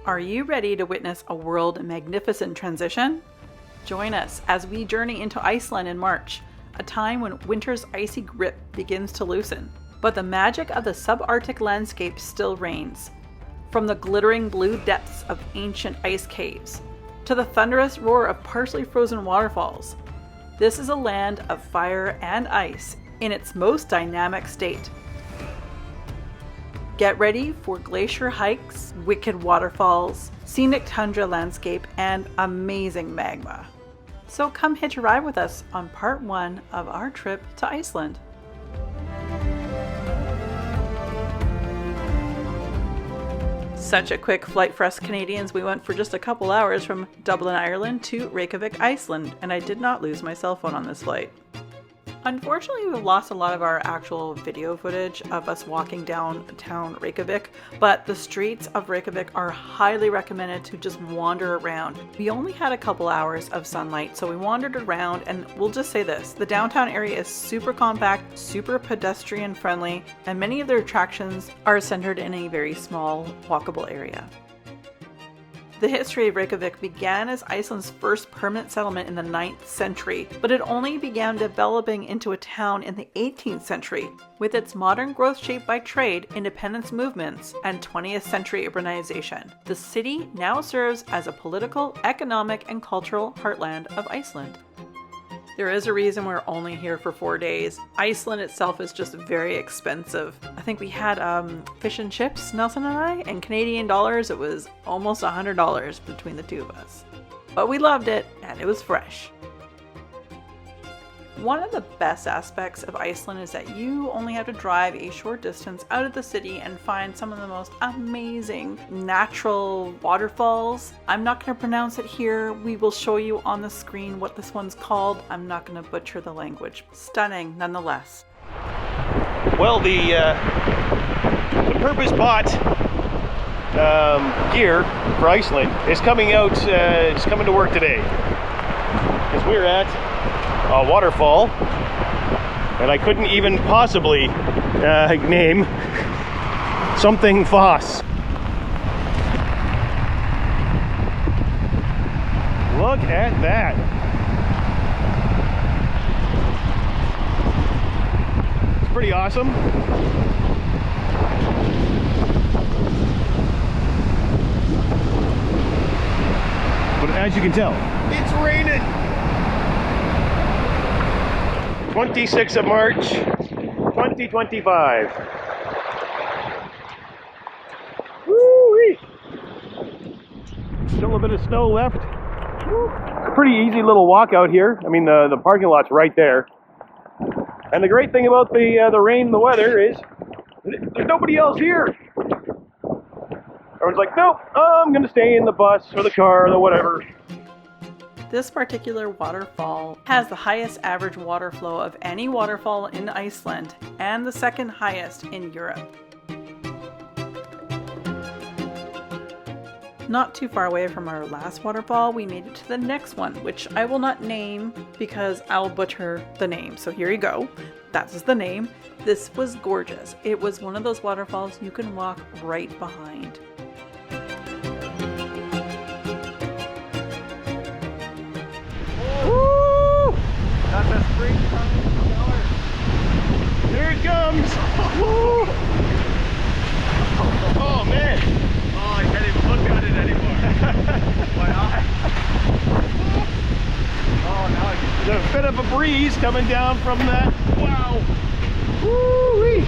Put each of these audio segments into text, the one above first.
Are you ready to witness a world magnificent transition? Join us as we journey into Iceland in March, a time when winter's icy grip begins to loosen. But the magic of the subarctic landscape still reigns. From the glittering blue depths of ancient ice caves, to the thunderous roar of partially frozen waterfalls, this is a land of fire and ice in its most dynamic state. Get ready for glacier hikes, wicked waterfalls, scenic tundra landscape, and amazing magma. So come hitch a ride with us on part 1 of our trip to Iceland. Such a quick flight for us Canadians. We went for just a couple hours from Dublin, Ireland to Reykjavik, Iceland, and I did not lose my cell phone on this flight. Unfortunately, we've lost a lot of our actual video footage of us walking downtown Reykjavik, but the streets of Reykjavik are highly recommended to just wander around. We only had a couple hours of sunlight, so we wandered around, and we'll just say this, the downtown area is super compact, super pedestrian friendly, and many of their attractions are centered in a very small, walkable area. The history of Reykjavik began as Iceland's first permanent settlement in the 9th century, but it only began developing into a town in the 18th century, with its modern growth shaped by trade, independence movements, and 20th century urbanization. The city now serves as a political, economic, and cultural heartland of Iceland. There is a reason we're only here for 4 days. Iceland itself is just very expensive. I think we had fish and chips, Nelson and I, and Canadian dollars, it was almost $100 between the two of us. But we loved it, and it was fresh. One of the best aspects of Iceland is that you only have to drive a short distance out of the city and find some of the most amazing natural waterfalls. I'm not going to pronounce it here. We will show you on the screen what this one's called. I'm not going to butcher the language. Stunning nonetheless. Well, the purpose-bought gear for Iceland is coming out, it's coming to work today. Because we're at a waterfall, and I couldn't even possibly name something Foss. Look at that. It's pretty awesome. But as you can tell, it's raining. 26th of March, 2025. Woo-wee. Still a bit of snow left. It's a pretty easy little walk out here. I mean, the parking lot's right there. And the great thing about the rain and the weather is there's nobody else here. Everyone's like, nope, I'm gonna stay in the bus or the car or the whatever. This particular waterfall has the highest average water flow of any waterfall in Iceland and the second highest in Europe. Not too far away from our last waterfall, we made it to the next one, which I will not name because I'll butcher the name. So here you go. That's the name. This was gorgeous. It was one of those waterfalls you can walk right behind. Got the springtime color. Here it comes. Woo. Oh man. Oh, I can't even look at it anymore. My eye. Oh, now I can. There's a bit of a breeze coming down from that. Wow. Woo-wee.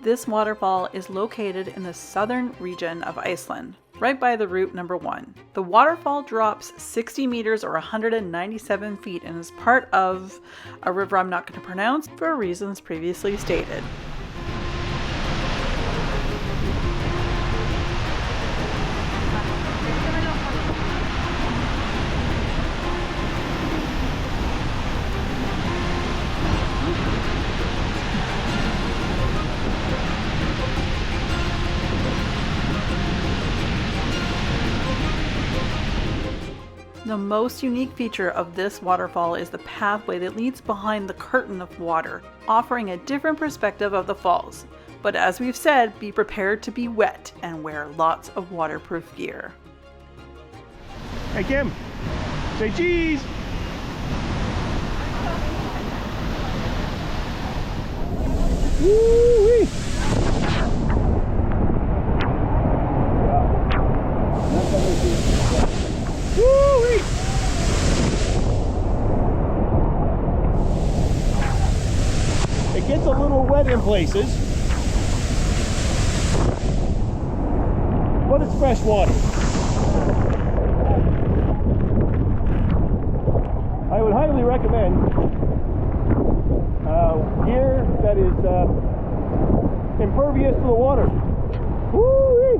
This waterfall is located in the southern region of Iceland, right by the route number 1. The waterfall drops 60 meters or 197 feet and is part of a river I'm not going to pronounce for reasons previously stated. The most unique feature of this waterfall is the pathway that leads behind the curtain of water, offering a different perspective of the falls. But as we've said, be prepared to be wet and wear lots of waterproof gear. Hey Kim, say cheese! Woo-wee! Woo-wee! It gets a little wet in places, but it's fresh water. I would highly recommend gear that is impervious to the water. Woo-wee!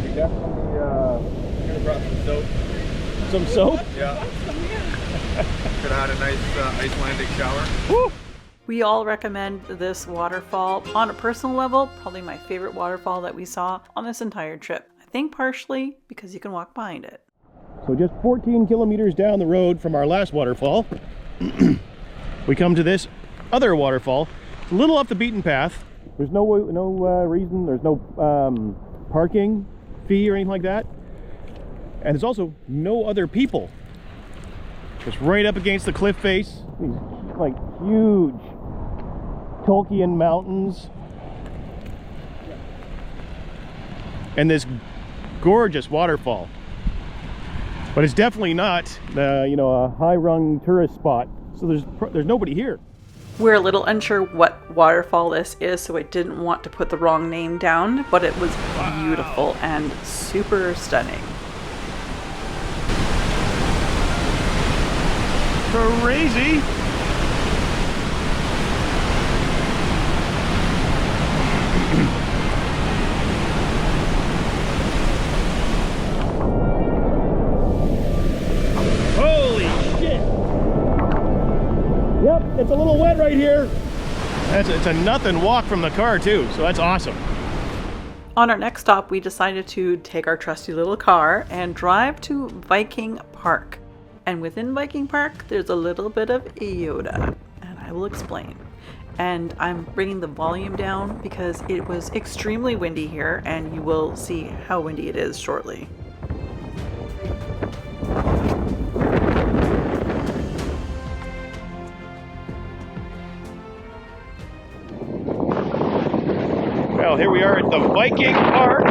We definitely could have brought some soap. Some soap? Yeah. Could have had a nice Icelandic shower. Woo! We all recommend this waterfall. On a personal level, probably my favorite waterfall that we saw on this entire trip. I think partially because you can walk behind it. So just 14 kilometers down the road from our last waterfall, we come to this other waterfall. It's a little off the beaten path. There's no reason, there's no parking fee or anything like that. And there's also no other people. It's right up against the cliff face. These like huge Tolkien mountains. And this gorgeous waterfall. But it's definitely not, a high-rung tourist spot. So there's nobody here. We're a little unsure what waterfall this is, so I didn't want to put the wrong name down, but it was beautiful and super stunning. Crazy! Yep, it's a little wet right here. It's a nothing walk from the car too, so that's awesome. On our next stop, we decided to take our trusty little car and drive to Viking Park. And within Viking Park, there's a little bit of Yoda, and I will explain. And I'm bringing the volume down because it was extremely windy here, and you will see how windy it is shortly. Well, here we are at the Viking Park.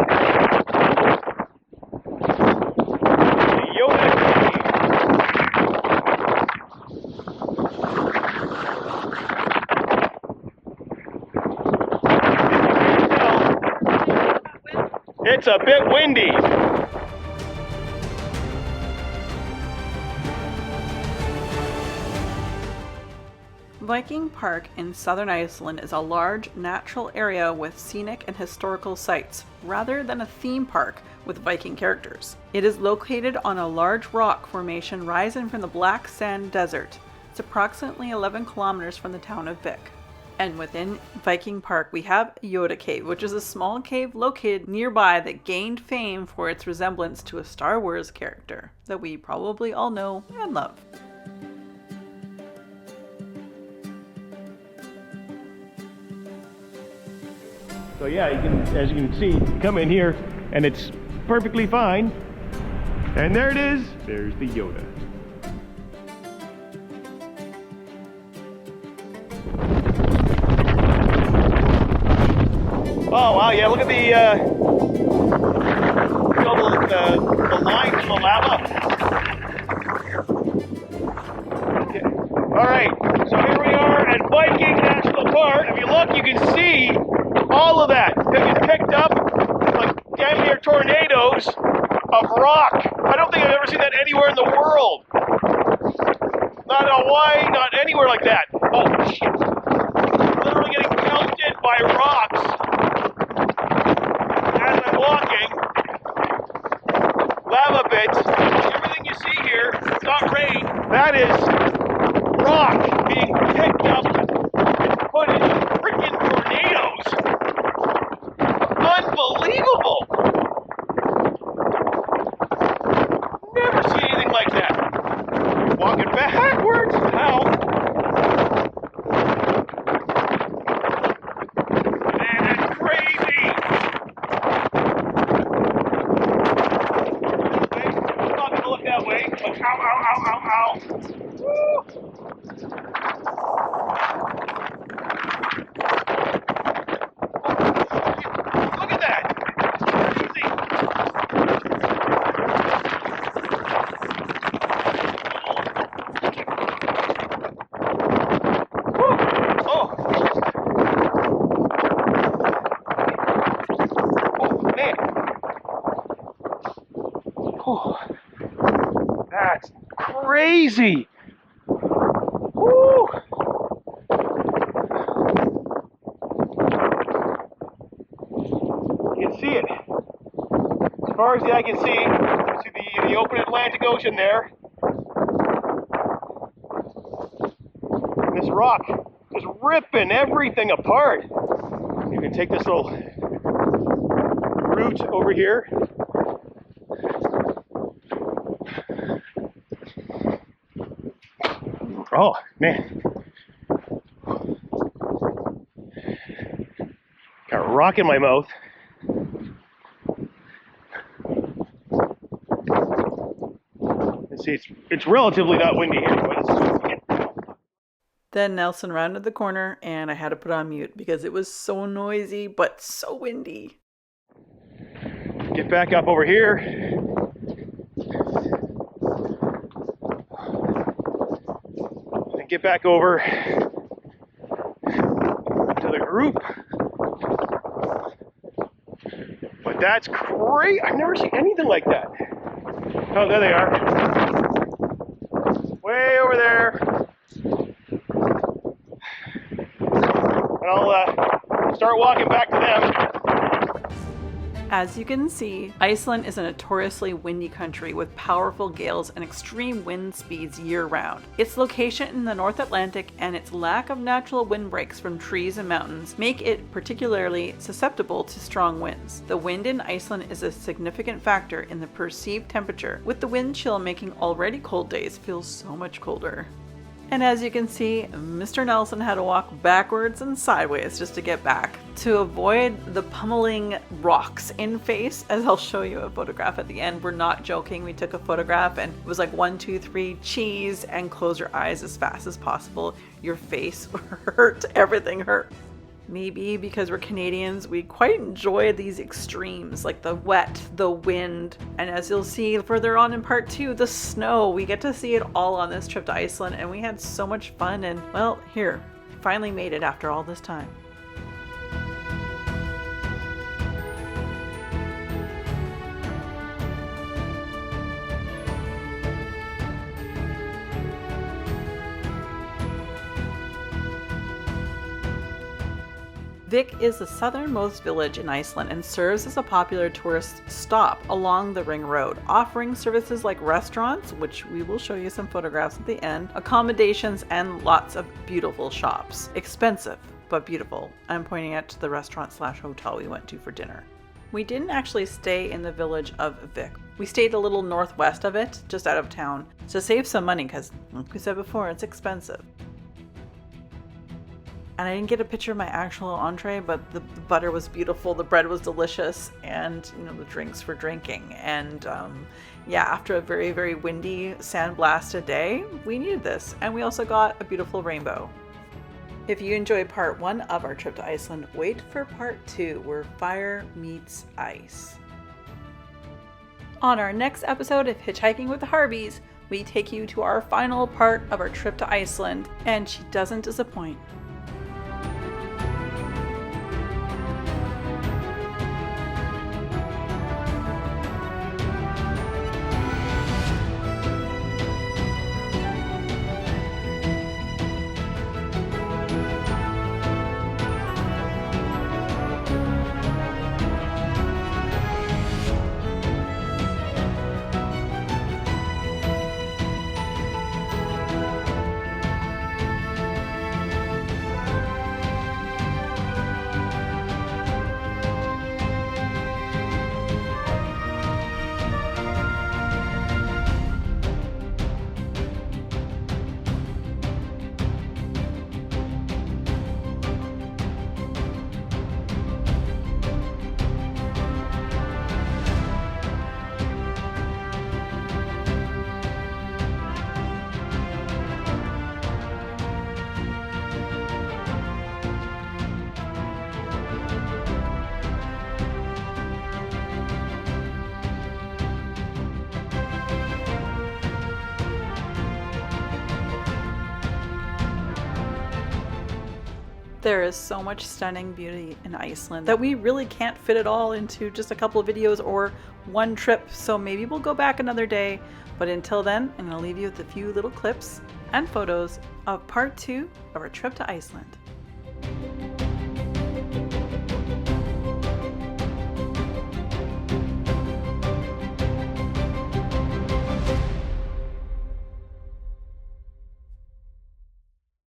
The Yoda Cave. It's a bit windy. Viking Park in southern Iceland is a large natural area with scenic and historical sites, rather than a theme park with Viking characters. It is located on a large rock formation rising from the Black Sand Desert. It's approximately 11 kilometers from the town of Vik. And within Viking Park, we have Yoda Cave, which is a small cave located nearby that gained fame for its resemblance to a Star Wars character that we probably all know and love. So yeah, as you can see, come in here and it's perfectly fine. And there it is. There's the Yoda. Oh wow, yeah, look at the lines in the lava. Okay. All right, so here we are at Viking National Park. If you look, you can see all of that. It gets picked up like damn near tornadoes of rock. I don't think I've ever seen that anywhere in the world. Not in Hawaii, not anywhere like that. Oh shit. Literally getting pelted by rocks as I'm walking. Lava bits. Everything you see here, it's not rain. That is rock being picked up and put in freaking tornadoes. Unbelievable! Look at that! Crazy. Oh! Oh, man! Oh, that's crazy! Woo! You can see it. As far as the eye can see, you see the open Atlantic Ocean there. And this rock is ripping everything apart. You can take this little route over here. Oh, man. Got a rock in my mouth. See, it's relatively not windy here, but it's... Then Nelson rounded the corner and I had to put on mute because it was so noisy but so windy. Get back up over here. And get back over to the group. But that's great. I've never seen anything like that. Oh, there they are. Way over there. And I'll start walking back to them. As you can see, Iceland is a notoriously windy country with powerful gales and extreme wind speeds year-round. Its location in the North Atlantic and its lack of natural windbreaks from trees and mountains make it particularly susceptible to strong winds. The wind in Iceland is a significant factor in the perceived temperature, with the wind chill making already cold days feel so much colder. And as you can see, Mr. Nelson had to walk backwards and sideways just to get back to avoid the pummeling rocks in face, as I'll show you a photograph at the end. We're not joking. We took a photograph and it was like 1, 2, 3, cheese, and close your eyes as fast as possible. Your face hurt. Everything hurt. Maybe because we're Canadians, we quite enjoy these extremes, like the wet, the wind, and as you'll see further on in part 2, the snow. We get to see it all on this trip to Iceland, and we had so much fun, and well, here, finally made it after all this time. Vik is the southernmost village in Iceland and serves as a popular tourist stop along the Ring Road, offering services like restaurants, which we will show you some photographs at the end, accommodations, and lots of beautiful shops. Expensive, but beautiful. I'm pointing at the restaurant/hotel we went to for dinner. We didn't actually stay in the village of Vik. We stayed a little northwest of it, just out of town, to save some money because, like we said before, it's expensive. And I didn't get a picture of my actual entree, but the butter was beautiful, the bread was delicious, and the drinks were drinking. And yeah, after a very, very windy, sandblasted day, we needed this. And we also got a beautiful rainbow. If you enjoyed part 1 of our trip to Iceland, wait for part 2, where fire meets ice. On our next episode of Hitchhiking with the Harveys, we take you to our final part of our trip to Iceland, and she doesn't disappoint. There is so much stunning beauty in Iceland that we really can't fit it all into just a couple of videos or one trip, so maybe we'll go back another day. But until then, I'm going to leave you with a few little clips and photos of part 2 of our trip to Iceland.